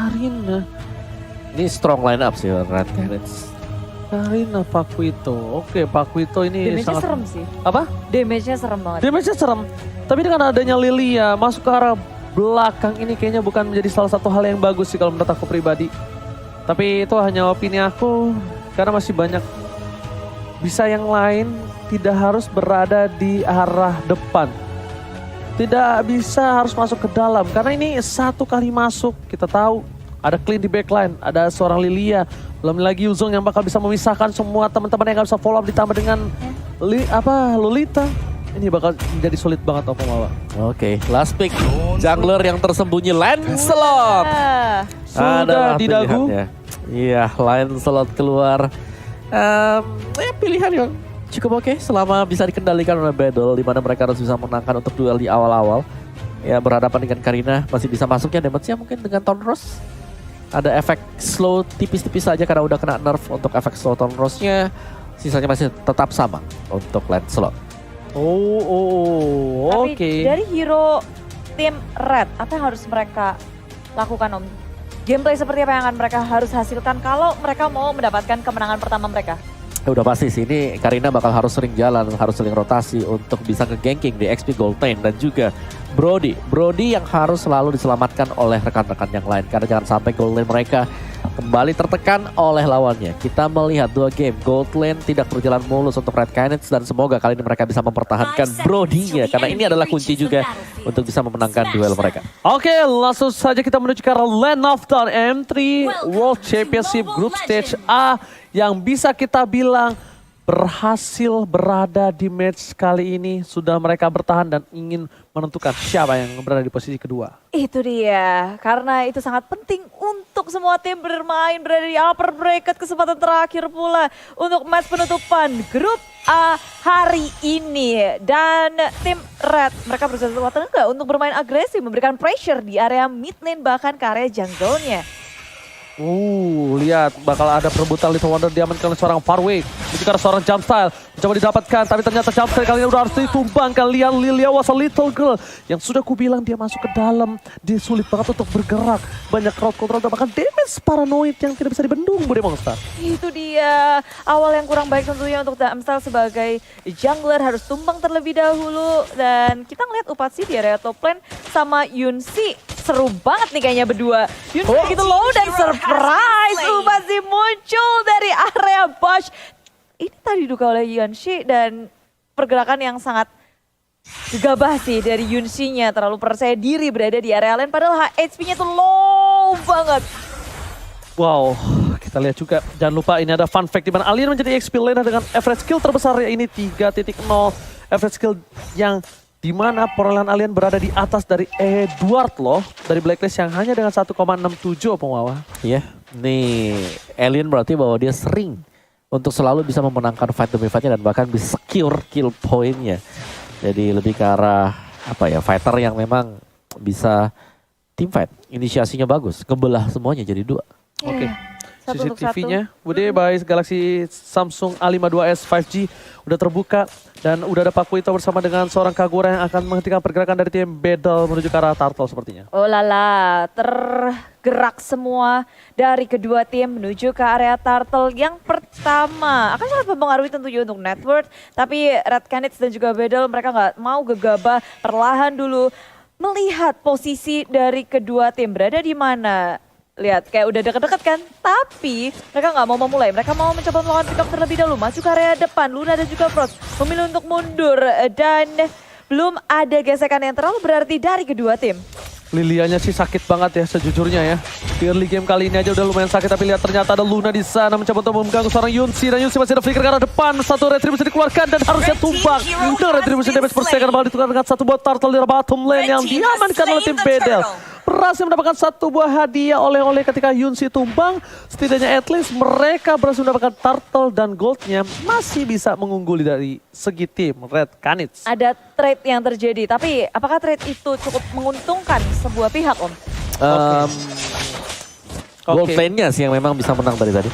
Karina. Ini strong line up sih Red Canids. Karina, Pakuito. Oke, Pakuito ini Damage-nya sangat... serem sih. Apa? Damage-nya serem banget. Damage-nya serem. Tapi dengan adanya Lilia masuk ke arah belakang ini kayaknya bukan menjadi salah satu hal yang bagus sih kalau menurut aku pribadi. Tapi itu hanya opini aku karena masih banyak bisa yang lain tidak harus berada di arah depan. Tidak bisa harus masuk ke dalam karena ini satu kali masuk kita tahu ada clean di backline, ada seorang Lilia, belum lagi Yuzong yang bakal bisa memisahkan semua teman-teman yang gak bisa follow up ditambah dengan Lolita. Ini bakal menjadi sulit banget Opomawa. Oke, last pick. Jungler yang tersembunyi Lancelot. Sudah di dagu. Pilihannya. Iya, Lancelot keluar. Pilihan yang cukup oke selama bisa dikendalikan oleh Battle, di mana mereka harus bisa menangkan untuk duel di awal-awal. Ya, berhadapan dengan Karina masih bisa masuknya damage-nya mungkin dengan Thorn Rose. Ada efek slow tipis-tipis saja karena udah kena nerf untuk efek slow Thorn Rose-nya. Sisanya masih tetap sama untuk Lancelot. Oke. Tapi dari hero tim Red, apa yang harus mereka lakukan Om? Gameplay seperti apa yang akan mereka harus hasilkan kalau mereka mau mendapatkan kemenangan pertama mereka? Udah pasti sih, ini Karina bakal harus sering jalan, harus sering rotasi untuk bisa nge-ganking di XP Gold Lane. Dan juga Brody yang harus selalu diselamatkan oleh rekan-rekan yang lain. Karena jangan sampai Gold Lane mereka kembali tertekan oleh lawannya. Kita melihat 2 game, Gold Lane tidak berjalan mulus untuk Red Canids. Dan semoga kali ini mereka bisa mempertahankan Brody-nya. Karena ini adalah kunci juga untuk bisa memenangkan duel mereka. Oke, langsung saja kita menuju ke arah Land of Dawn M3 World Championship Group Stage A yang bisa kita bilang berhasil berada di match kali ini. Sudah mereka bertahan dan ingin menentukan siapa yang berada di posisi kedua. Itu dia, karena itu sangat penting untuk semua tim berada di upper bracket, kesempatan terakhir pula untuk match penutupan grup A hari ini. Dan tim Red, mereka berusaha sekuat tenaga untuk bermain agresif, memberikan pressure di area mid lane bahkan ke area jungle-nya. Lihat bakal ada perebutan Little Wonder diamankan oleh seorang Farway. Itu karena seorang jump style mencoba didapatkan, tapi ternyata jump style kali ini udah harus ditumbangkan. Lihat Lilia was a little girl yang sudah kubilang dia masuk ke dalam, dia sulit banget untuk bergerak. Banyak crowd control dan bahkan damage paranoid yang tidak bisa dibendung Bude Monster. Itu dia, awal yang kurang baik tentunya untuk Damsel sebagai jungler harus tumbang terlebih dahulu. Dan kita ngeliat Upatsi di area top lane sama Yunsi. Seru banget nih kayaknya berdua. Yunsi begitu low dan surprise Upatsi muncul dari area bush. Ini tadi diduga oleh Yunsi dan pergerakan yang sangat gegabah sih dari Yunsi-nya. Terlalu percaya diri berada di area lane padahal HP-nya tuh low banget. Wow, kita lihat juga. Jangan lupa ini ada fun fact di mana Alien menjadi XP laner dengan average skill terbesar ini 3.0. Average skill yang dimana perolehan Alien berada di atas dari Edward loh. Dari Blacklist yang hanya dengan 1,67 Opomawa. Iya, nih Alien berarti bahwa dia sering untuk selalu bisa memenangkan fight demi fightnya dan bahkan bisa secure kill point-nya. Jadi lebih ke arah apa ya, fighter yang memang bisa team fight. Inisiasinya bagus, kebelah semuanya jadi 2. Oke. Satu untuk CCTV-nya Bude by Galaxy Samsung A52s 5G udah terbuka dan udah ada Pakuito bersama dengan seorang Kagura yang akan menghentikan pergerakan dari tim Battle menuju ke arah Turtle sepertinya. Oh lala, tergerak semua dari kedua tim menuju ke area Turtle. Yang pertama akan sangat mempengaruhi tentunya untuk network, tapi Red Canids dan juga Battle mereka nggak mau gegabah, perlahan dulu melihat posisi dari kedua tim berada di mana. Lihat kayak udah deket-deket kan, tapi mereka nggak mau memulai. Mereka mau mencoba melakukan pick up terlebih dahulu, masuk ke area depan. Luna dan juga Frost memilih untuk mundur dan belum ada gesekan yang terlalu berarti dari kedua tim. Lilianya sih sakit banget ya sejujurnya ya. Di early game kali ini aja udah lumayan sakit, tapi lihat ternyata ada Luna di sana mencoba untuk mengganggu seorang Yunsi, dan Yunsi masih ada flicker ke arah depan. Satu retribusi dikeluarkan dan harusnya tumbang. Dengan retribusi damage per second bakal ditukar dengan satu buat turtle di bottom lane yang diamankan oleh tim Bedel. Berhasil mendapatkan satu buah hadiah oleh-oleh ketika Yunsi tumbang. Setidaknya at least mereka berhasil mendapatkan turtle dan goldnya masih bisa mengungguli dari segi tim Red Canids. Ada trade yang terjadi, tapi apakah trade itu cukup menguntungkan sebuah pihak Om? Gold lane-nya sih yang memang bisa menang dari tadi.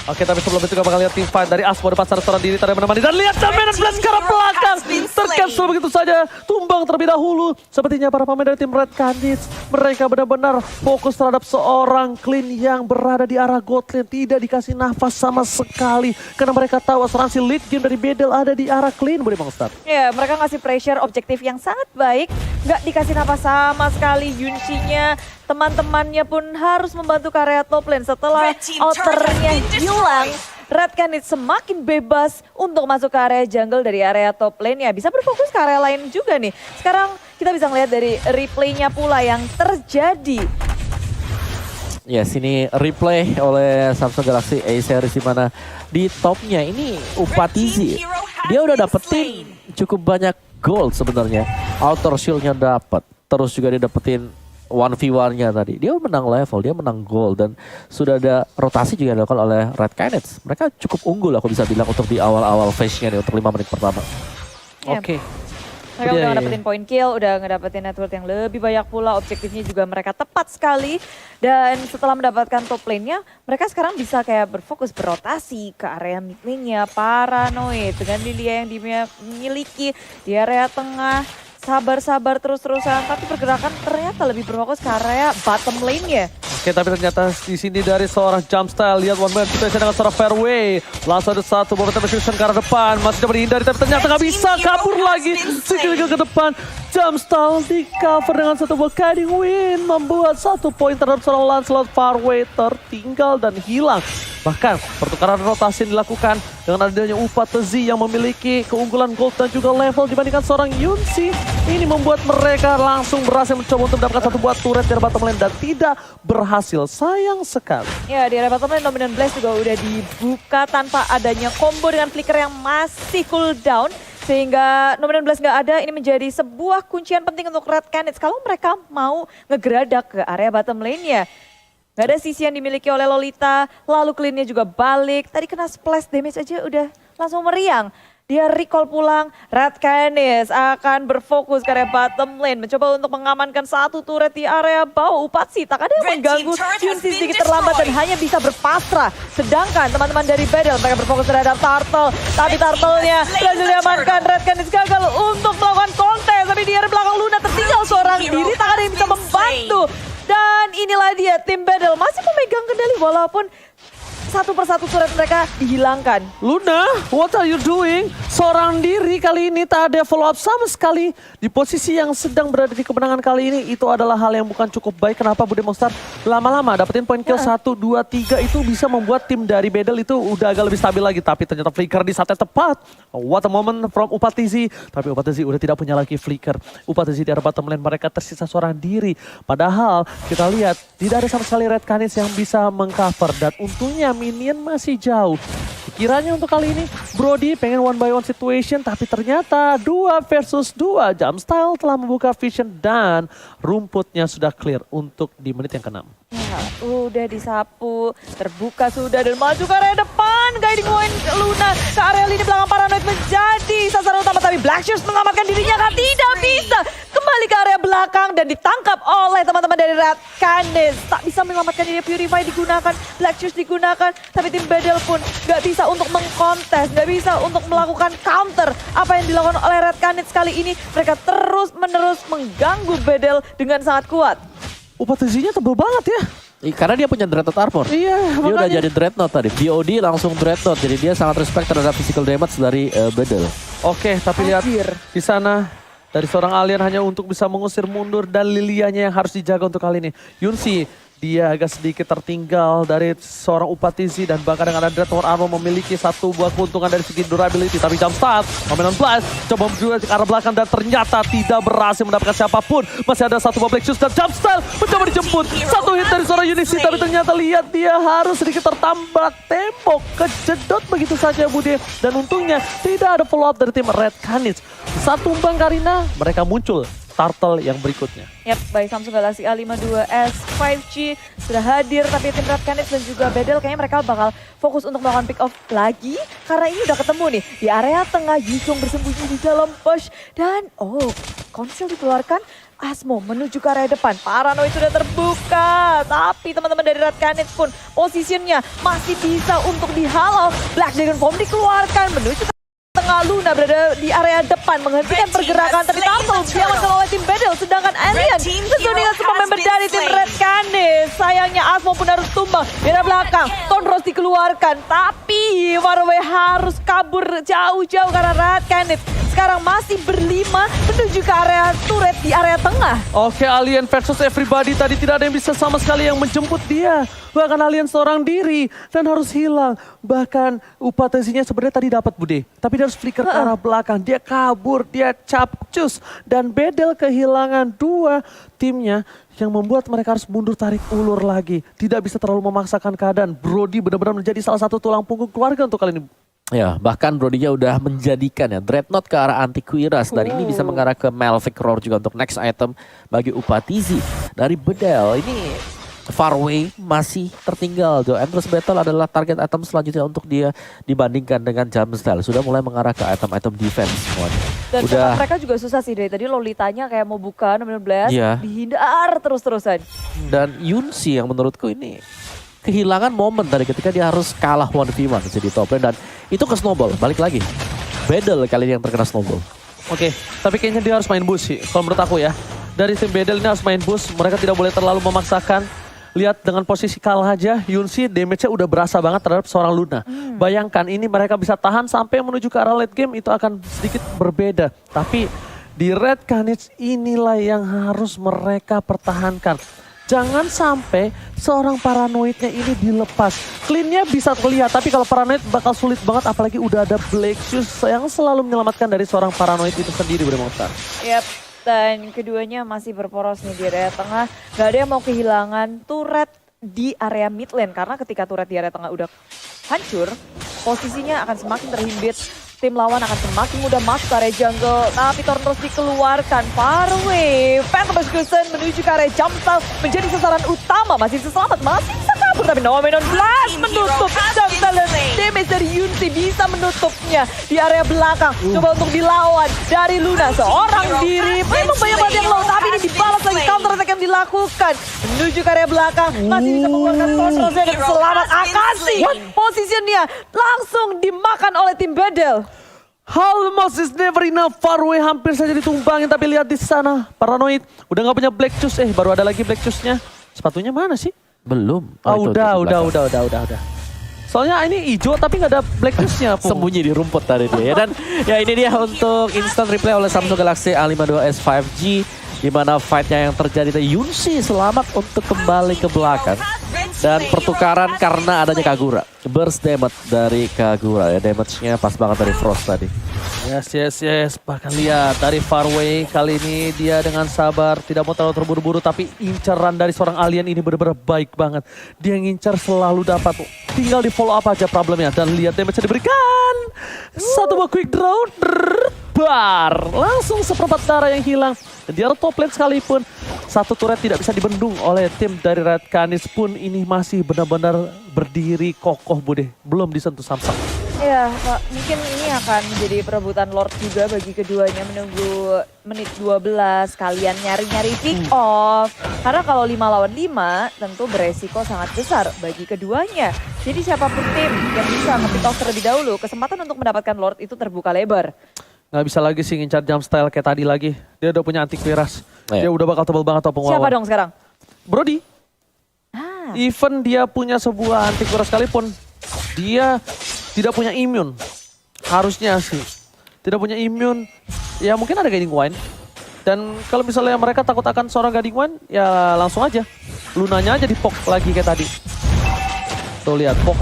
Oke, tapi sebelum itu kita bakal lihat tim fight dari Asmo depan secara diri tadi menemani. Dan lihat Dominant Blast ke arah belakang. Tercancel begitu saja. Tumbang terlebih dahulu. Sepertinya para pemain dari tim Red Canids, mereka benar-benar fokus terhadap seorang Clean yang berada di arah gold lane. Tidak dikasih nafas sama sekali. Karena mereka tahu asuransi lead game dari Bedel ada di arah Clean, Budi Bang Star. Ya, mereka ngasih pressure objektif yang sangat baik. Nggak dikasih nafas sama sekali. Yunshi-nya, teman-temannya pun harus membantu ke area top lane. Setelah outernya hilang, Red Canids semakin bebas untuk masuk ke area jungle dari area top lane. Ya, bisa berfokus ke area lain juga nih. Sekarang kita bisa melihat dari replaynya pula yang terjadi. Ya, sini replay oleh Samsung Galaxy A series di mana di topnya ini Upatizi. Dia udah dapetin cukup banyak gold sebenarnya. Outer shield-nya dapat. Terus juga dia dapetin 1v1-nya tadi. Dia menang level, dia menang gold dan sudah ada rotasi juga dilakukan oleh Red Canids. Mereka cukup unggul aku bisa bilang untuk di awal-awal phase-nya nih untuk 5 menit pertama. Ya. Oke. Mereka udah ngedapetin point kill, udah ngedapetin network yang lebih banyak pula. Objektifnya juga mereka tepat sekali. Dan setelah mendapatkan top lane-nya, mereka sekarang bisa kayak berfokus berotasi ke area mid lane-nya. Paranoid dengan Lilia yang dimiliki di area tengah. Sabar-sabar terus-terusan, tapi pergerakan ternyata lebih berfokus ke area bottom lane-nya. Oke, tapi ternyata di sini dari seorang jump style, lihat one man situation dengan seorang fairway. Langsung ada satu momentum execution ke arah depan, masih dapat dihindari tapi ternyata nggak bisa, kabur lagi. Skill ke depan, jump style di cover dengan satu buah guiding win, membuat 1 poin terhadap seorang Lancelot. Fairway tertinggal dan hilang. Bahkan pertukaran rotasi dilakukan dengan adanya Upatizi yang memiliki keunggulan gold dan juga level dibandingkan seorang Yunshi. Ini membuat mereka langsung berhasil mencoba untuk mendapatkan satu buah turret dari bottom lane dan tidak berhasil. Sayang sekali. Ya, di area bottom lane Dominant Blast juga udah dibuka tanpa adanya combo dengan flicker yang masih cooldown. Sehingga Dominant Blast nggak ada, ini menjadi sebuah kuncian penting untuk Red Canids. Kalau mereka mau ngegeradak ke area bottom lane-nya. Gak ada sisi yang dimiliki oleh Lolita, lalu clean-nya juga balik. Tadi kena splash damage aja udah langsung meriang. Dia recall pulang, Red Canids akan berfokus ke area bottom lane. Mencoba untuk mengamankan satu turret di area bawah. Upatsi tak ada yang mengganggu, Yunshi sedikit terlambat dan hanya bisa berpasrah. Sedangkan teman-teman dari Bedel mereka berfokus terhadap Turtle. Tapi Turtle-nya berhasil diamankan, Red Canids gagal untuk melakukan kontes. Tapi di area belakang Luna tertinggal seorang diri, tak ada yang bisa membantu. Dan inilah dia tim Bedel masih memegang kendali walaupun satu persatu turret mereka dihilangkan. Luna, what are you doing? Seorang diri kali ini tak ada follow up sama sekali. Di posisi yang sedang berada di kemenangan kali ini, itu adalah hal yang bukan cukup baik. Kenapa Budi Monster lama-lama dapetin poin kill 1, 2, 3 itu bisa membuat tim dari Bedel itu udah agak lebih stabil lagi. Tapi ternyata flicker di saat yang tepat. What a moment from Upatizi. Tapi Upatizi udah tidak punya lagi flicker. Upatizi di arah bottom lane mereka tersisa seorang diri. Padahal kita lihat tidak ada sama sekali Red Canids yang bisa mengcover. Dan untungnya minion masih jauh. Kiranya untuk kali ini Brody pengen one by one situation, tapi ternyata 2 versus 2. Jump Style telah membuka vision dan rumputnya sudah clear untuk di menit yang ke-6. Ya, udah disapu, terbuka sudah dan maju ke area depan. Guiding point Luna ke area lini belakang Paranoid menjadi sasaran utama, tapi Black Shoes menyelamatkan dirinya kan tidak bisa. Kembali ke area belakang dan ditangkap oleh teman-teman dari Red Canids. Tak bisa menyelamatkan diri, Purify digunakan, Black Shoes digunakan, tapi tim Bedel pun gak bisa untuk mengkontes, gak bisa untuk melakukan counter apa yang dilakukan oleh Red Canids kali ini. Mereka terus-menerus mengganggu Bedel dengan sangat kuat. Upatizinya tebel banget ya. Karena dia punya Dreadnought Armor. Iya, dia udah jadi Dreadnought tadi. VOD langsung Dreadnought. Jadi dia sangat respect terhadap physical damage dari Bedel. Oke, tapi lihat di sana dari seorang alien hanya untuk bisa mengusir mundur dan Lilianya yang harus dijaga untuk kali ini. Yunshi, dia agak sedikit tertinggal dari seorang Upatizi dan bahkan dengan ada Dreadnought Armor memiliki satu buah keuntungan dari segi durability. Tapi jump start, Dominant Blast coba menuju ke arah belakang dan ternyata tidak berhasil mendapatkan siapapun. Masih ada satu buah Black Shoes dan jump style mencoba dijemput. Satu hit dari seorang Yunshi, tapi ternyata lihat dia harus sedikit tertambak tembok. Kejedot begitu saja Bude. Dan untungnya tidak ada follow up dari tim Red Canids. Saat tumbang Karina, mereka muncul Turtle yang berikutnya. Yap, baik Samsung Galaxy A52s 5G sudah hadir, tapi tim Red Canids dan juga Bedel kayaknya mereka bakal fokus untuk melakukan pick off lagi karena ini udah ketemu nih di area tengah. Yuzhong bersembunyi di dalam push dan konsil dikeluarkan. Asmo menuju ke area depan. Paranoid sudah terbuka. Tapi teman-teman dari Red Canids pun posisinya masih bisa untuk dihalau. Black Dragon Form dikeluarkan menuju ke tengah. Luna berada di area depan menghentikan pergerakan. Tapi Turtle diamankan oleh tim Battle. Sedangkan Alien tentu dengan semua member dari tim Red Canids. Sayangnya Asmo pun harus tumbang di area belakang. Tonros dikeluarkan. Tapi Faraway harus kabur jauh-jauh karena Red Canids sekarang masih berlima menuju ke area turret di area tengah. Oke, Alien versus everybody tadi tidak ada yang bisa sama sekali yang menjemput dia. Bahkan Alien seorang diri dan harus hilang. Bahkan Upatesinya sebenarnya tadi dapat Bude. Tapi dia harus flicker ke arah belakang. Dia kabur, dia capcus. Dan Bedel kehilangan 2 timnya yang membuat mereka harus mundur tarik ulur lagi. Tidak bisa terlalu memaksakan keadaan. Brody benar-benar menjadi salah satu tulang punggung keluarga untuk kali ini. Ya, bahkan Brody-nya udah menjadikan ya Dreadnought ke arah Antiquiras. Dan ini bisa mengarah ke Malphite Roar juga untuk next item bagi Upatizi. Dari Bedel, ini Faraway masih tertinggal. The Endless Battle adalah target item selanjutnya untuk dia dibandingkan dengan Jamstyle. Sudah mulai mengarah ke item-item defense semuanya. Dan mereka juga susah sih dari tadi Lolitanya kayak mau buka 16, dihindar terus-terusan. Dan Yunsi yang menurutku ini kehilangan momen tadi ketika dia harus kalah 1v1 jadi top lane dan itu ke snowball. Balik lagi. Battle kali ini yang terkena snowball. Oke, tapi kayaknya dia harus main boost sih. Kalau menurut aku ya. Dari tim Battle ini harus main boost. Mereka tidak boleh terlalu memaksakan. Lihat dengan posisi kalah aja, Yunsi damage-nya udah berasa banget terhadap seorang Luna. Bayangkan ini mereka bisa tahan sampai menuju ke arah late game itu akan sedikit berbeda. Tapi di Red Canids inilah yang harus mereka pertahankan. Jangan sampai seorang paranoidnya ini dilepas. Clean-nya bisa terlihat, tapi kalau paranoid bakal sulit banget. Apalagi udah ada Black Shoes yang selalu menyelamatkan dari seorang paranoid itu sendiri, Bro Mokhtar. Yap, dan keduanya masih berporos nih di area tengah. Gak ada yang mau kehilangan turret di area mid lane. Karena ketika turret di area tengah udah hancur, posisinya akan semakin terhimpit. Tim lawan akan semakin mudah masuk ke area jungle. Tapi Torn terus dikeluarkan. Faraway. Phantom Execution menuju ke area Jumpstyle. Menjadi sasaran utama. Masih selamat. Masih bisa kabur. Tapi No Man on Blast menutup. Jumpstyle dan damage dari Yunsi bisa menutupnya. Di area belakang. Coba untuk dilawan. Dari Luna. Seorang diri. Memang banyak banget yang low. Tapi ini dibalas lagi. Counter attack yang dilakukan. Menuju ke area belakang. Masih bisa mengeluarkan Torn dan selamat. Akasi. Posisinya langsung dimakan oleh tim Battle. Almost is never enough. Faraway hampir saja ditumbangin, tapi lihat di sana Paranoid udah nggak punya Black Shoes. Baru ada lagi Black Shoes-nya. Sepatunya mana sih? Belum. Udah. Soalnya ini hijau tapi nggak ada Black Shoes-nya. Sembunyi di rumput tadi dia ya. Dan ya ini dia untuk instant replay oleh Samsung Galaxy A52s 5G. Di mana fight-nya yang terjadi tadi. Yunsi selamat untuk kembali ke belakang. Dan pertukaran karena adanya Kagura. Burst damage dari Kagura ya. Damage-nya pas banget dari Frost tadi. Yes. Bahkan lihat dari Faraway kali ini dia dengan sabar. Tidak mau terlalu terburu-buru. Tapi inceran dari seorang alien ini benar-benar baik banget. Dia ngincar selalu dapat. Tinggal di follow up aja problemnya. Dan lihat damage-nya diberikan. Satu buah quick draw. Bar. Langsung seperempat darah yang hilang. Dan di top lane sekalipun. Satu turret tidak bisa dibendung oleh tim dari Red Canids pun ini masih benar-benar berdiri kokoh Bude. Belum disentuh Samsung. Ya, Pak, mungkin ini akan menjadi perebutan Lord juga bagi keduanya menunggu menit 12. Kalian nyari-nyari pick off. Karena kalau 5 lawan 5 tentu beresiko sangat besar bagi keduanya. Jadi siapapun tim yang bisa nge-pick off terlebih dahulu, kesempatan untuk mendapatkan Lord itu terbuka lebar. Nggak bisa lagi sih ngincar jump style kayak tadi lagi. Dia udah punya antivirus. Dia udah bakal tebel banget topeng lawan. Siapa dong sekarang? Brody. Even dia punya sebuah antivirus sekalipun, dia tidak punya immune. Harusnya sih. Tidak punya immune. Ya mungkin ada Guiding Wind. Dan kalau misalnya mereka takut akan seorang Guiding Wind, ya langsung aja. Lunanya aja di-poke lagi kayak tadi. Tuh lihat, poke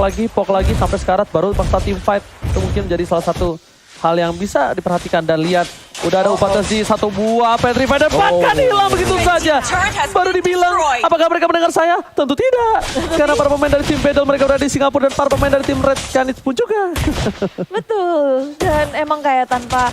lagi sampai sekarat baru paksa team fight. Itu mungkin menjadi salah satu hal yang bisa diperhatikan. Dan lihat, udah ada Upatezi satu buah Petrify dan bahkan hilang begitu saja. Baru dibilang, apakah mereka mendengar saya? Tentu tidak. Karena para pemain dari tim Battle mereka berada di Singapura dan para pemain dari tim Red Canids pun juga. Betul. Dan emang kayak tanpa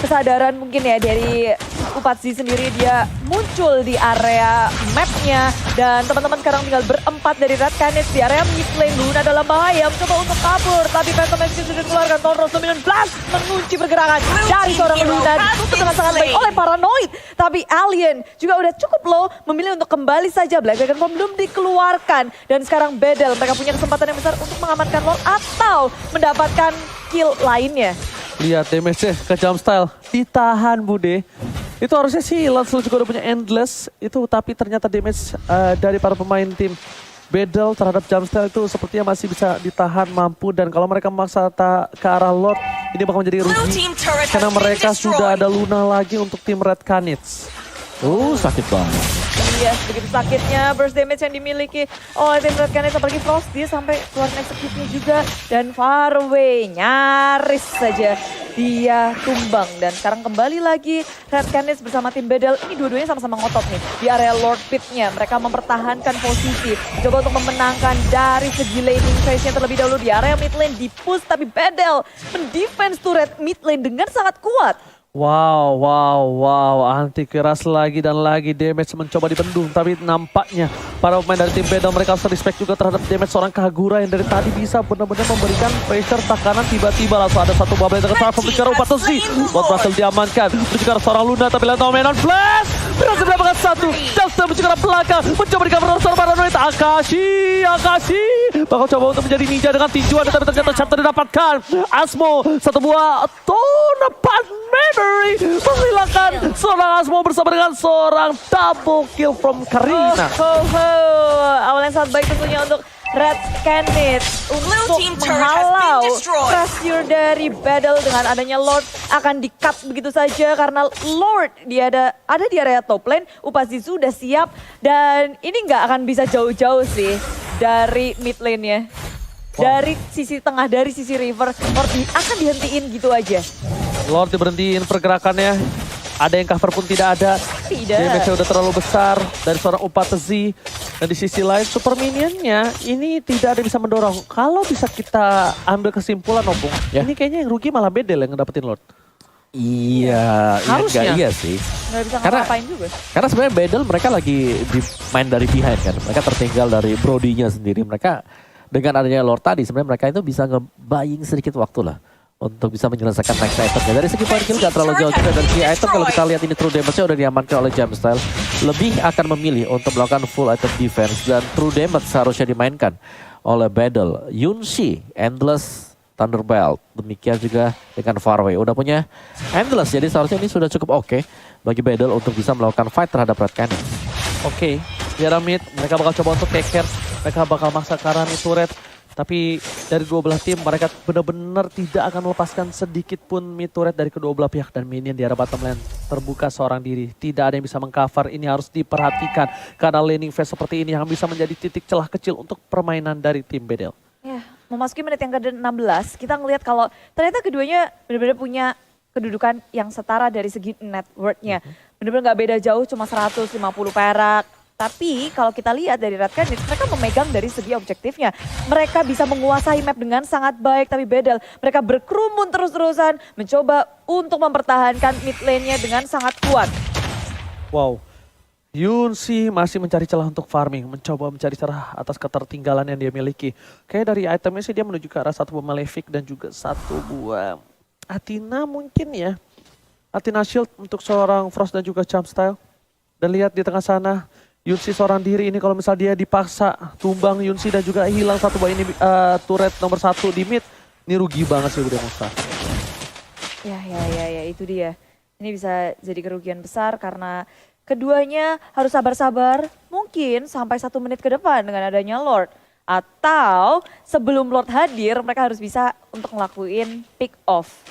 kesadaran mungkin ya dari Upatzi sendiri, dia muncul di area mapnya dan teman-teman sekarang tinggal berempat dari Red Canids di area mid lane. Luna dalam bahaya mencoba untuk kabur, tapi Phantom Execute sudah dikeluarkan. Tonros Dominant Blast mengunci pergerakan dari seorang Luna, ditutup dengan sangat baik oleh Paranoid, tapi Alien juga udah cukup low, memilih untuk kembali saja. Black Dragon Form belum dikeluarkan dan sekarang Bedel, mereka punya kesempatan yang besar untuk mengamankan Lord atau mendapatkan kill lainnya. Lihat damage-nya ke Jumpstyle. Ditahan Bude. Itu harusnya sih Lancel juga udah punya Endless. Itu tapi ternyata damage dari para pemain tim Bedel terhadap Jumpstyle itu sepertinya masih bisa ditahan mampu. Dan kalau mereka memaksa ke arah Lord, ini bakal menjadi rugi. Karena mereka sudah ada Luna lagi untuk tim Red Canids. Sakit banget. Iya, begitu sakitnya burst damage yang dimiliki oleh tim Red Canids, apalagi Frost dia sampai keluarin execute-nya juga. Dan Faraway nyaris saja dia tumbang. Dan sekarang kembali lagi Red Canids bersama tim Bedel. Ini dua-duanya sama-sama ngotot nih di area Lord Pit-nya. Mereka mempertahankan posisi, coba untuk memenangkan dari segi laning phase-nya terlebih dahulu di area mid lane. Di-push tapi Bedel mendefense turret mid lane dengan sangat kuat. Wow, anti keras lagi dan lagi damage mencoba dibendung, tapi nampaknya para pemain dari tim Bedel mereka harus respect juga terhadap damage seorang Kagura yang dari tadi bisa benar-benar memberikan pressure tekanan, tiba-tiba langsung ada satu bubble yang terkena pembicara Upatzi. Buat berhasil diamankan, mencegah seorang Luna tapi Lantau Menon Flash berhasil mendapatkan satu. Justin mencegah belakang, mencoba di cover seorang Paranoid. Akashi bakal coba untuk menjadi ninja dengan tinjuan, tapi ternyata chapter didapatkan. Asmo satu buah Tonepad Memory menghilangkan seorang Asmo bersama dengan seorang double kill from Karina. Awal yang sangat baik tentunya untuk Red Canids untuk menghalau pressure dari Battle. Dengan adanya Lord akan di-cut begitu saja karena Lord dia ada di area top lane. Upatzi sudah siap dan ini nggak akan bisa jauh-jauh sih dari mid lane-nya. Dari sisi tengah, dari sisi river, Lord akan dihentiin gitu aja. Lord diberhentiin pergerakannya. Ada yang cover pun tidak ada. Tidak. Damage-nya udah terlalu besar dari seorang Upatzi. Dan di sisi lain Super Minionnya ini tidak ada yang bisa mendorong. Kalau bisa kita ambil kesimpulan Opung, ini kayaknya yang rugi malah Bedel yang ngedapetin Lord. Iya, harusnya. Iya sih. Nggak bisa ngapa-ngapain juga. Karena sebenarnya Bedel mereka lagi main dari behind kan. Mereka tertinggal dari Brody-nya sendiri. Mereka dengan adanya Lord tadi sebenarnya mereka itu bisa nge-buying sedikit waktu lah untuk bisa menyelesaikan next itemnya. Dari segi point kill gak terlalu jauh juga. Dari segi item kalau kita lihat ini true damage-nya udah diamankan oleh Jumpstyle. Lebih akan memilih untuk melakukan full item defense. Dan true damage seharusnya dimainkan oleh Bedel. Yunshi, Endless, Thunderbelt. Demikian juga dengan Faraway. Udah punya Endless, jadi seharusnya ini sudah cukup oke bagi Bedel untuk bisa melakukan fight terhadap Red Canids. Oke, di arah mid mereka bakal coba untuk take care. Mereka bakal maksa Karani turret. Tapi dari dua belah tim mereka benar-benar tidak akan melepaskan sedikit pun mid turret dari kedua belah pihak. Dan minion di arah bottom lane terbuka seorang diri. Tidak ada yang bisa mengcover, ini harus diperhatikan. Karena laning phase seperti ini yang bisa menjadi titik celah kecil untuk permainan dari tim Bedel. Ya, memasuki menit yang ke-16 kita ngelihat kalau ternyata keduanya benar-benar punya kedudukan yang setara dari segi net worth-nya. Benar-benar nggak beda jauh, cuma 150 perak. Tapi kalau kita lihat dari Red Canids, mereka memegang dari segi objektifnya. Mereka bisa menguasai map dengan sangat baik, tapi Bedel mereka berkerumun terus-terusan mencoba untuk mempertahankan mid lane-nya dengan sangat kuat. Wow, Yunshi masih mencari celah untuk farming, mencoba mencari celah atas ketertinggalan yang dia miliki. Kayak dari itemnya sih dia menuju ke arah satu buah Malefic dan juga satu buah Athena mungkin ya. Athena Shield untuk seorang Frost dan juga Jumpstyle. Dan lihat di tengah sana, Yunshi seorang diri ini kalau misal dia dipaksa tumbang Yunshi dan juga hilang satu buah ini turret nomor 1 di mid. Ini rugi banget sih udah Musa. Ya itu dia. Ini bisa jadi kerugian besar karena keduanya harus sabar-sabar mungkin sampai 1 menit ke depan dengan adanya Lord. Atau sebelum Lord hadir mereka harus bisa untuk ngelakuin pick off.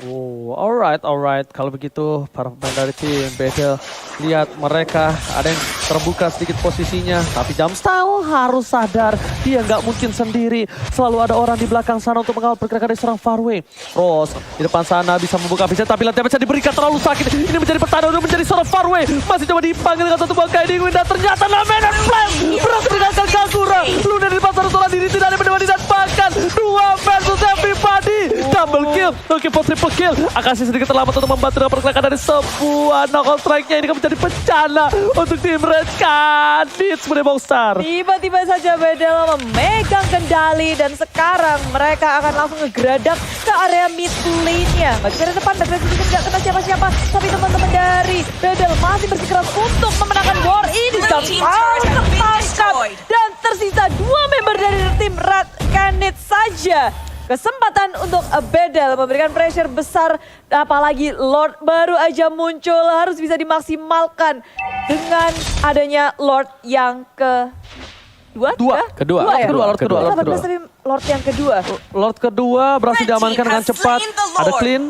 Oh, alright. Kalau begitu para pemain dari tim Bedel lihat mereka ada yang terbuka sedikit posisinya. Tapi Jumpstyle harus sadar dia nggak mungkin sendiri. Selalu ada orang di belakang sana untuk mengawal pergerakan dari seorang Faraway. Rose di depan sana bisa membuka vision tapi latihan bisa diberikan terlalu sakit. Ini menjadi pertahanan untuk menjadi seorang Faraway. Masih coba dipanggil dengan satu buah guiding wind dan ternyata Lamenan Flame berhasil meninggalkan Kagura. Luna di depan seorang diri tidak ada yang didapatkan. 2 versus everybody. Double kill kill. Looking for triple kill. Akashi sedikit terlambat untuk membantu dengan pergerakan dari sebuah knockout strike-nya. Ini akan menjadi bencana untuk tim Red Canids, Monster. Tiba-tiba saja Bedel memegang kendali dan sekarang mereka akan langsung ngegradak ke area mid lane-nya. Bagian depan, bagian sedikit nggak kena siapa-siapa. Tapi teman-teman dari Bedel masih bersikeras untuk memenangkan war ini. Tertangkap dan tersisa 2 member dari tim Red Canids saja. Kesempatan untuk Bedel memberikan pressure besar, apalagi Lord baru aja muncul, harus bisa dimaksimalkan dengan adanya Lord yang kedua. Kedua. Lord kedua. 18 tapi Lord yang kedua. Lord kedua berhasil diamankan dengan cepat. Ada Clean,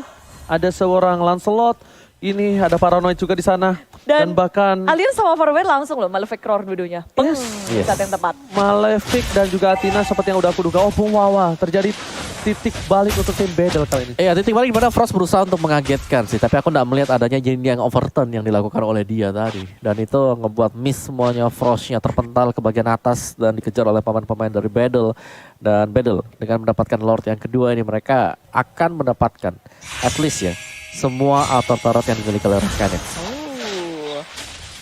ada seorang Lancelot. Ini ada Paranoid juga di sana. Dan bahkan Alien sama Farewell langsung loh, Malefic Roar dua-duanya. Di saat yang tepat. Malefic dan juga Athena seperti yang udah aku duga. Oh wow, terjadi titik balik untuk tim Bedel kali ini. Iya, titik balik dimana Frost berusaha untuk mengagetkan sih. Tapi aku nggak melihat adanya yang overturn yang dilakukan oleh dia tadi. Dan itu ngebuat miss semuanya, Frostnya terpental ke bagian atas dan dikejar oleh pemain-pemain dari Bedel. Dan Bedel dengan mendapatkan Lord yang kedua ini mereka akan mendapatkan at least ya semua auto turret yang dimiliki oleh Red Canids.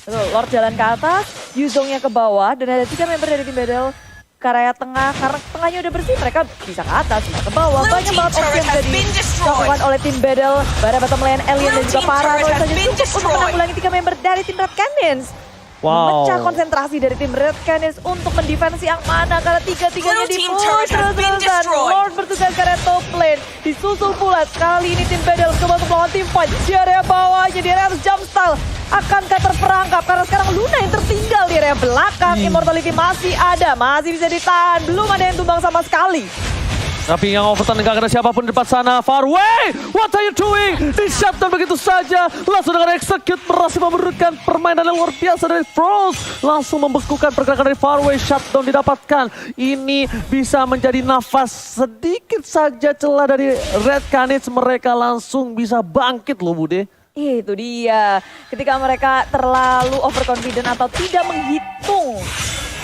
Betul, Lord jalan ke atas, Yuzongnya ke bawah, dan ada 3 member dari tim Bedel ke area tengah. Karena tengahnya udah bersih, mereka bisa ke atas, bisa ke bawah. Banyak banget opsi yang bisa dilakukan oleh tim Bedel. Pada bottom lane, Alien dan juga Paranoid saja cukup untuk menanggulangi 3 member dari tim Red Canids. Wow. Memecah konsentrasi dari tim Red Canids untuk mendefense yang mana, karena tiga-tiganya di-push terus-terusan. Lord bertugas ke area top lane, disusul pula kali ini tim Bedel coba untuk melawan tim fight di area bawahnya, di area jumpstyle. Akankah terperangkap karena sekarang Luna yang tertinggal di area belakang. Immortality masih ada, masih bisa ditahan, belum ada yang tumbang sama sekali. Tapi yang overturn gak ada siapapun di depan sana. Far away! What are you doing? Di shutdown begitu saja. Langsung dengan execute berhasil memberikan permainan yang luar biasa dari Frost. Langsung membekukan pergerakan dari Far away. Shutdown didapatkan. Ini bisa menjadi nafas sedikit saja celah dari Red Canids. Mereka langsung bisa bangkit loh Bude. Itu dia. Ketika mereka terlalu overconfident atau tidak menghitung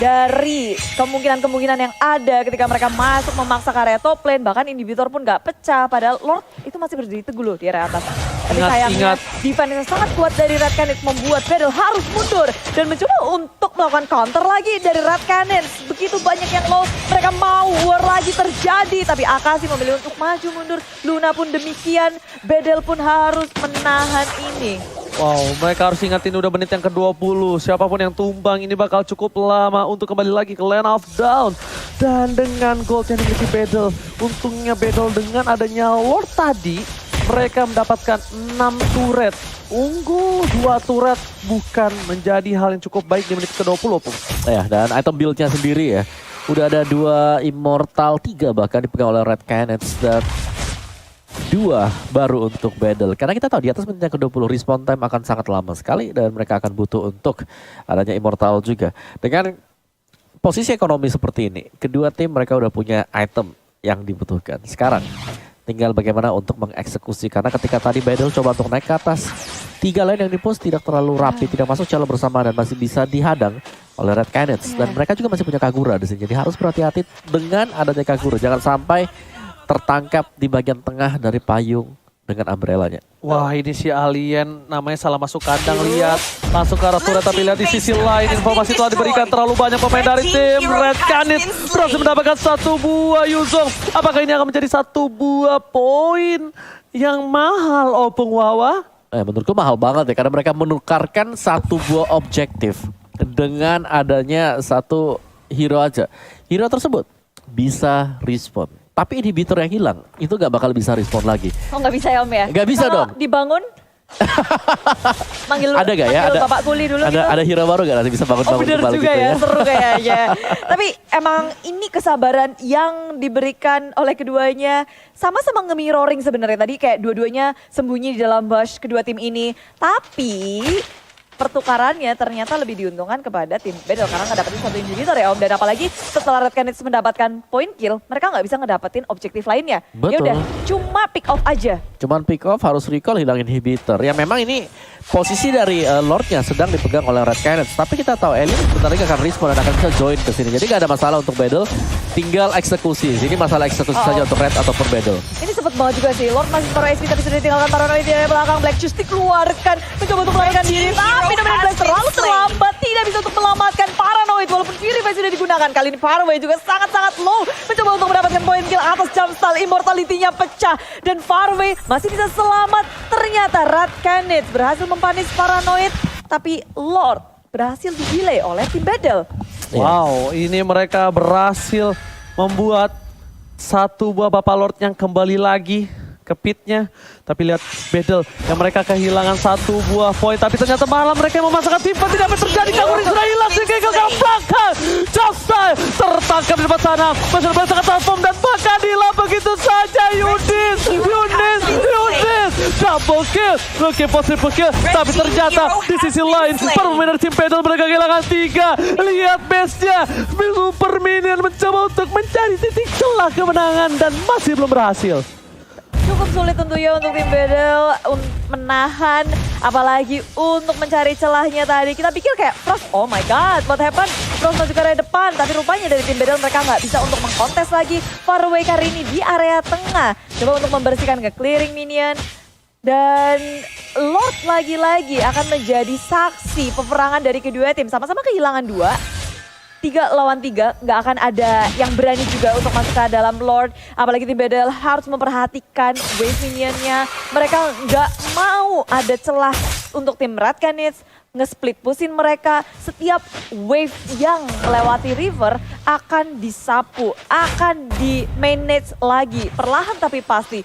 dari kemungkinan-kemungkinan yang ada ketika mereka masuk memaksa ke area top lane, bahkan inhibitor pun gak pecah, padahal Lord itu masih berdiri teguh loh di area atas. Tapi sayangnya defense yang sangat kuat dari Red Canids membuat Bedel harus mundur dan mencoba untuk melakukan counter lagi dari Red Canids. Begitu banyak yang low, mereka mau war lagi terjadi, tapi Akashi memilih untuk maju mundur. Luna pun demikian, Bedel pun harus menahan ini. Wow, mereka harus ingatin udah menit yang ke-20. Siapapun yang tumbang ini bakal cukup lama untuk kembali lagi ke Land of Dawn. Dan dengan gold yang dimiliki Bedel, untungnya Bedel dengan adanya Lord tadi, mereka mendapatkan 6 turret. Unggul 2 turret bukan menjadi hal yang cukup baik di menit ke-20. Ya, dan item build-nya sendiri ya. Udah ada 2 Immortal, 3 bahkan dipegang oleh Red Canids. Dan 2 baru untuk Bedel. Karena kita tahu di atas menit yang ke-20 respawn time akan sangat lama sekali dan mereka akan butuh untuk adanya Immortal juga. Dengan posisi ekonomi seperti ini, kedua tim mereka udah punya item yang dibutuhkan. Sekarang tinggal bagaimana untuk mengeksekusi, karena ketika tadi Bedel coba untuk naik ke atas, 3 lane yang dipush tidak terlalu rapi, tidak masuk jalur bersama dan masih bisa dihadang oleh Red Canids. Dan mereka juga masih punya Kagura di sini. Jadi harus berhati-hati dengan adanya Kagura. Jangan sampai tertangkap di bagian tengah dari payung dengan umbrellanya. Wah, ini si Alien namanya salah masuk kandang, lihat. Langsung ke arah turret, tapi lihat di sisi lain informasi telah diberikan terlalu banyak pemain dari tim Red Canids berhasil mendapatkan 1 buah Yuzong. Apakah ini akan menjadi 1 buah poin yang mahal, Opung Wawa? Menurutku mahal banget ya, karena mereka menukarkan 1 buah objektif dengan adanya 1 hero aja. Hero tersebut bisa respawn. Tapi inhibitor yang hilang, itu gak bakal bisa respon lagi. Oh gak bisa ya Om ya? Gak bisa kalau dong. Dibangun? Manggil ada gak ya? Manggil Bapak Kuli dulu gitu. Ada hero baru gak nanti bisa bangun-bangun bener kembali juga gitu ya, ya? seru kayaknya. Tapi emang ini kesabaran yang diberikan oleh keduanya. Sama-sama nge-mirroring sebenarnya. Tadi kayak dua-duanya sembunyi di dalam bush kedua tim ini. Tapi pertukarannya ternyata lebih diuntungkan kepada tim Bedel karena ngedapetin 1 inhibitor ya Om. Dan apalagi setelah Red Canids mendapatkan point kill, mereka nggak bisa ngedapetin objektif lainnya. Ya udah, cuma pick off aja. Cuman pick off, harus recall, hilang inhibitor. Ya memang ini posisi dari Lordnya sedang dipegang oleh Red Canids. Tapi kita tahu Alien sebentar lagi akan respawn dan akan bisa join ke sini. Jadi nggak ada masalah untuk Bedel, tinggal eksekusi. Ini masalah eksekusi saja untuk Red ataupun Bedel. Ini cepet banget juga sih. Lord masih separuh SP tapi sudah ditinggalkan Paranoid di area belakang. Black Juice dikeluarkan, mencoba untuk melarikan diri. Tapi Dominant Blast terlalu terlambat, tidak bisa untuk menyelamatkan Paranoid. Walaupun Purify sudah digunakan, kali ini Farway juga sangat-sangat low. Mencoba untuk mendapatkan poin kill atas Jumpstyle, Immortality-nya pecah. Dan Farway masih bisa selamat. Ternyata Radcanid berhasil mempanis Paranoid. Tapi Lord berhasil di-delay oleh tim Battle. Wow, ini mereka berhasil membuat satu buah Bapak Lord yang kembali lagi ke pitnya. Tapi lihat Battle yang mereka kehilangan satu buah poin. Tapi ternyata malah mereka yang memasakkan tim. Tidak apa yang terjadi. Kaguri sudah hilang. Sehingga ke belakang. Justin tertangkap di depan sana. Masih berdasarkan transform dan bakal hilang begitu saja. Yudis. Double kill. Looking for triple kill. Tapi ternyata di sisi lain para pemain dari tim Battle mereka kehilangan 3. Lihat base-nya. Super Minion mencoba untuk mencari titik celah kemenangan dan masih belum berhasil. Cukup sulit tentunya untuk tim Battle menahan, apalagi untuk mencari celahnya tadi. Kita pikir kayak Frost, oh my god, what happened? Frost maju ke area depan, tapi rupanya dari tim Battle mereka nggak bisa untuk mengkontes lagi. Farway kali ini di area tengah, coba untuk membersihkan ke clearing minion. Dan Lord lagi-lagi akan menjadi saksi peperangan dari kedua tim. Sama-sama kehilangan 2. 3 lawan 3, nggak akan ada yang berani juga untuk masuk ke dalam Lord. Apalagi tim Battle harus memperhatikan wave minionnya. Mereka nggak mau ada celah untuk tim Radcanid nge-split pusin mereka. Setiap wave yang melewati river akan disapu, akan di-manage lagi. Perlahan tapi pasti.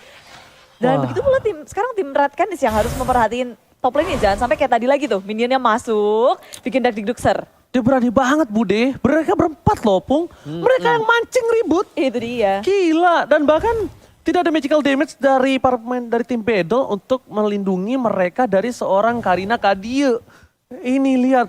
Dan begitu pula sekarang tim Radcanid yang harus memperhatiin top lane-nya. Jangan sampai kayak tadi lagi tuh, minionnya masuk, bikin dakdikdukser. Dia berani banget Bude, mereka berempat loh Pung. Mereka yang mancing ribut. Itu dia. Gila, dan bahkan tidak ada magical damage dari para pemain dari tim Battle untuk melindungi mereka dari seorang Karina Kadie. Ini lihat,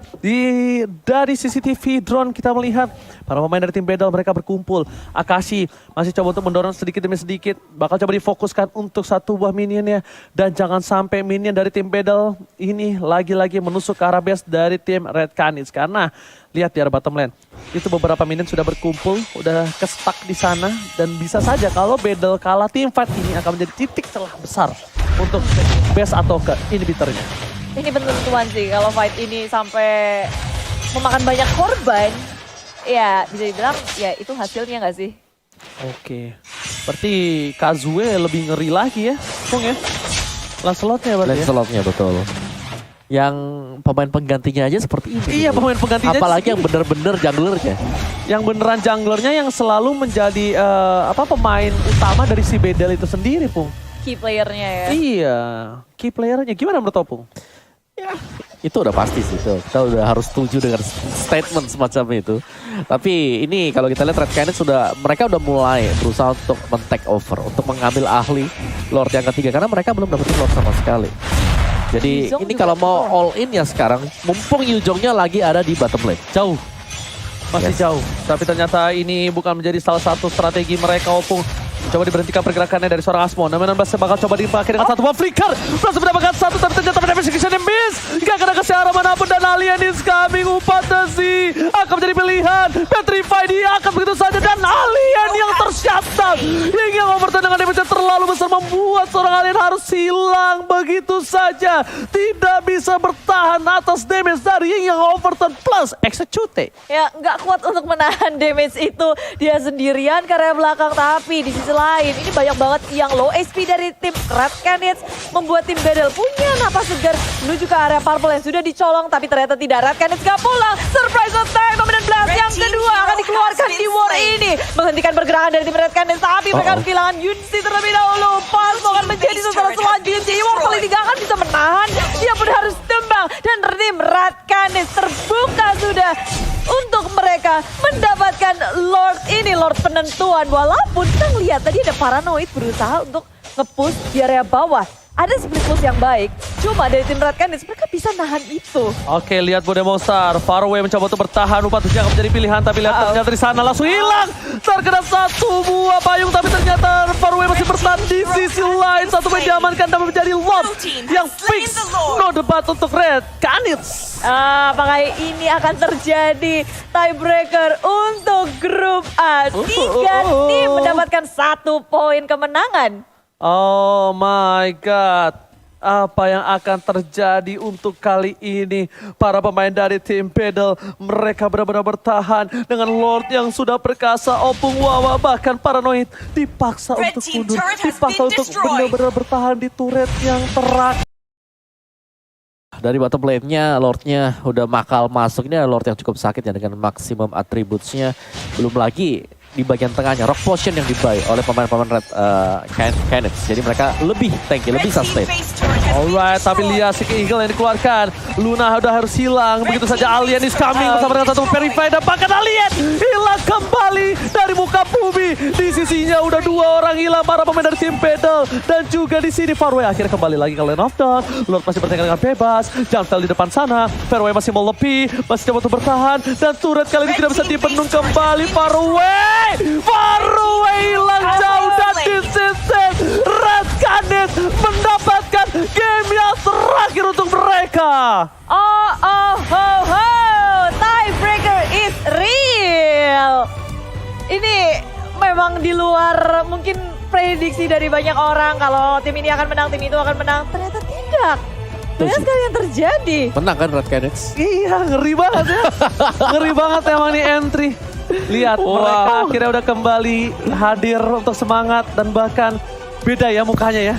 dari CCTV drone kita melihat para pemain dari tim Battle mereka berkumpul. Akashi masih coba untuk mendorong sedikit demi sedikit. Bakal coba difokuskan untuk satu buah minionnya. Dan jangan sampai minion dari tim Battle ini lagi-lagi menusuk ke arah base dari tim Radcanid. Karena lihat di arah bottom lane, itu beberapa minion sudah berkumpul, udah kestak di sana. Dan bisa saja kalau Battle kalah, tim fight ini akan menjadi titik celah besar untuk base atau ke inhibitornya. Ini penentuan sih kalau fight ini sampai memakan banyak korban. Ya bisa dibilang ya itu hasilnya nggak sih? Oke, berarti Kazue lebih ngeri lagi ya, Pung ya? Lancelotnya berarti ya? Lancelotnya betul. Yang pemain penggantinya aja seperti ini. Iya, pemain penggantinya. Apalagi yang bener-bener junglernya. Yang beneran junglernya yang selalu menjadi pemain utama dari si Bedel itu sendiri, Pung. Key playernya ya. Iya, key playernya. Gimana menurut Opung? Ya, itu udah pasti sih itu. Kita udah harus setuju dengan statement semacam itu. Tapi ini kalau kita lihat Radcanid mereka udah mulai berusaha untuk men-take over, untuk mengambil ahli Lord yang ketiga karena mereka belum dapetin Lord sama sekali. Jadi Yuzhong ini juga kalau mau all in ya sekarang, mumpung Yuzhongnya lagi ada di bottom lane. Jauh. Masih jauh. Tapi ternyata ini bukan menjadi salah satu strategi mereka, Opung. Coba diberhentikan pergerakannya dari seorang Asmo. Namanya bakal coba dipakai dengan satu buah flicker. Berhasil mendapatkan satu, tapi ternyata damage execution yang miss. Gak kena kasih arah manapun dan Alien is coming. Upatasi akan menjadi pilihan. Petrify dia akan begitu saja. Dan Alien yang tersyatap. Hingga overturn dengan damage yang terlalu besar membuat seorang Alien harus hilang begitu saja. Tidak bisa bertahan atas damage dari Hingga overturn plus execute. Ya nggak kuat untuk menahan damage itu. Dia sendirian ke area belakang, tapi di sisi lain ini banyak banget yang low HP dari tim Radcanid, membuat tim Battle punya napas segar menuju ke area purple yang sudah dicolong, tapi ternyata tidak. Radcanid gak pulang. Surprise attack Dominant Blast yang kedua akan dikeluarkan di war ini, menghentikan pergerakan dari tim Radcanid, tapi mereka harus kehilangan Yunsi terlebih dahulu. Palmo akan menjadi sasaran selanjutnya. Immortality gak akan bisa menahan, dia pun harus tumbang, dan tim Radcanid terbuka sudah untuk mereka mendapatkan Lord ini, Lord penentuan. Walaupun kita ngeliat tadi ada Paranoid berusaha untuk nge-push di area bawah. Ada split push yang baik, cuma dari tim Radcanid mereka bisa nahan itu. Oke, lihat Bude Monster. Farway mencoba untuk bertahan, Upatasi akan menjadi pilihan, tapi lihat ternyata di sana langsung hilang. Terkena satu buah payung, tapi ternyata Farway masih bertahan di sisi lain. Satu pemain diamankan dan menjadi Lord yang fix. No debat untuk Radcanid. Apakah ini akan terjadi tiebreaker untuk grup A? 3 tim mendapatkan 1 poin kemenangan. Oh my god. Apa yang akan terjadi untuk kali ini? Para pemain dari tim Pedal, mereka benar-benar bertahan dengan Lord yang sudah perkasa. Opung Wawa bahkan Paranoid dipaksa Red untuk team mundur. turret has Dipaksa been untuk destroyed. benar-benar bertahan di turret yang terakhir. Dari bottom lane-nya, Lord-nya udah makal masuk. Ini ada Lord yang cukup sakit ya dengan maksimum attributes-nya. Belum lagi di bagian tengahnya, Rock Potion yang dibuy oleh pemain-pemain Red Canids. Jadi mereka lebih tanky, lebih sustain. Alright, tapi lihat si Eagle yang dikeluarkan. Luna udah harus hilang. Begitu saja Alien is coming bersama dengan satu Verify. Dan bahkan Alien hilang kembali dari muka bumi. Di sisinya udah 2 orang hilang para pemain dari tim Pedal. Dan juga di sini Farway akhirnya kembali lagi ke Lane of Dawn. Lord masih bertengkar dengan bebas. Jantel di depan sana. Farway masih mau lebih. Masih coba untuk bertahan. Dan turret kali ini tidak bisa dipenuh kembali. Farway hilang jauh dan di sisi Red Canids mendapatkan game yang terakhir untuk mereka. Tiebreaker is real. Ini memang di luar mungkin prediksi dari banyak orang kalau tim ini akan menang, tim itu akan menang. Ternyata tidak. Ternyata sekali yang terjadi. Menang kan Red Canids? Iya, ngeri banget ya. Ngeri banget emang nih entry. Lihat, mereka akhirnya udah kembali hadir untuk semangat dan bahkan beda ya mukanya ya.